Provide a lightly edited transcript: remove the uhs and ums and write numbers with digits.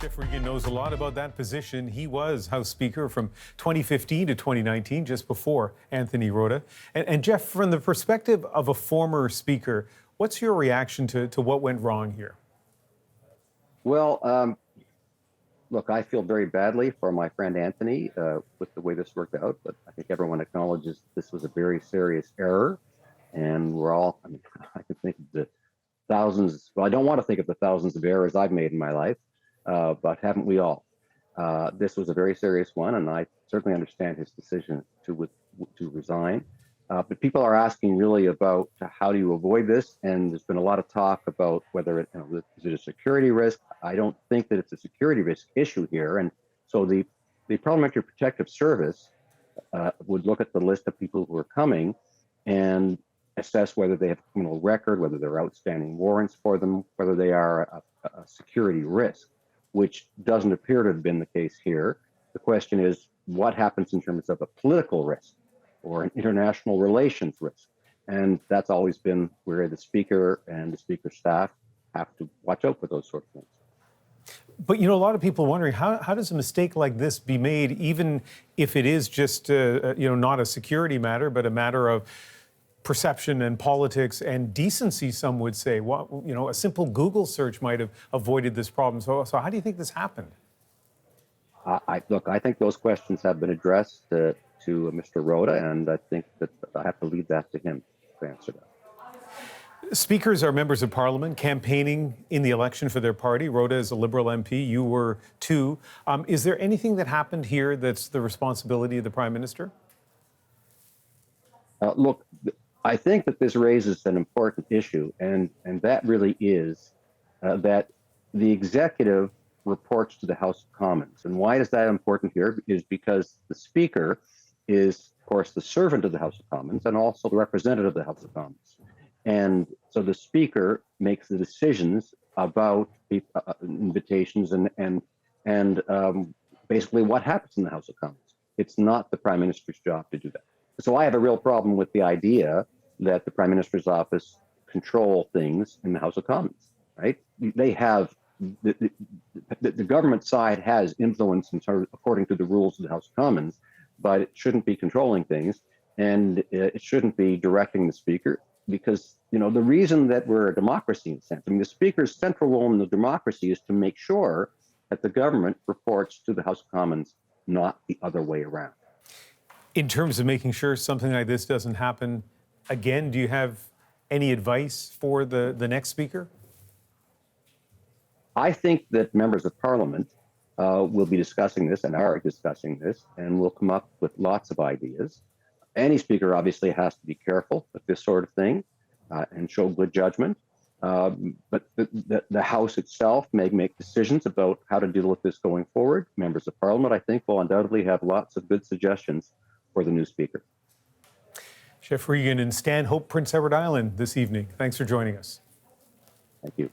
Geoff Regan knows a lot about that position. He was House Speaker from 2015 to 2019, just before Anthony Rota. And Geoff, from the perspective of a former Speaker, what's your reaction to what went wrong here? Well, look, I feel very badly for my friend Anthony with the way this worked out, but I think everyone acknowledges this was a very serious error. And we're all, I mean, I can think of the thousands, well, I don't want to think of the thousands of errors I've made in my life, but haven't we all? This was a very serious one, and I certainly understand his decision to resign. But people are asking really about how do you avoid this, and there's been a lot of talk about whether is it a security risk. I don't think that it's a security risk issue here, and so the Parliamentary Protective Service would look at the list of people who are coming and assess whether they have a criminal record, whether there are outstanding warrants for them, whether they are a security risk, which doesn't appear to have been the case here. The question is, what happens in terms of a political risk or an international relations risk? And that's always been where the Speaker and the Speaker's staff have to watch out for those sort of things. But, you know, a lot of people are wondering, how does a mistake like this be made, even if it is just, not a security matter, but a matter of perception and politics and decency, some would say. Well, a simple Google search might have avoided this problem. So how do you think this happened? I think those questions have been addressed to Mr. Rota, and I think that I have to leave that to him to answer that. Speakers are members of Parliament campaigning in the election for their party. Rota is a Liberal MP. You were too. Is there anything that happened here that's the responsibility of the Prime Minister? Look, I think that this raises an important issue, and that really is that the executive reports to the House of Commons. And why is that important here? Is because the Speaker is, of course, the servant of the House of Commons and also the representative of the House of Commons. And so the Speaker makes the decisions about invitations and basically what happens in the House of Commons. It's not the Prime Minister's job to do that. So I have a real problem with the idea that the Prime Minister's office control things in the House of Commons, right? They have, the government side has influence in terms, according to the rules of the House of Commons, but it shouldn't be controlling things, and it shouldn't be directing the Speaker, because, the reason that we're a democracy in a sense, the Speaker's central role in the democracy is to make sure that the government reports to the House of Commons, not the other way around. In terms of making sure something like this doesn't happen again, do you have any advice for the next Speaker? I think that members of Parliament will be discussing this and are discussing this, and will come up with lots of ideas. Any Speaker obviously has to be careful with this sort of thing and show good judgment. But the House itself may make decisions about how to deal with this going forward. Members of Parliament, I think, will undoubtedly have lots of good suggestions for the new Speaker. Geoff Regan in Stanhope, Prince Edward Island this evening. Thanks for joining us. Thank you.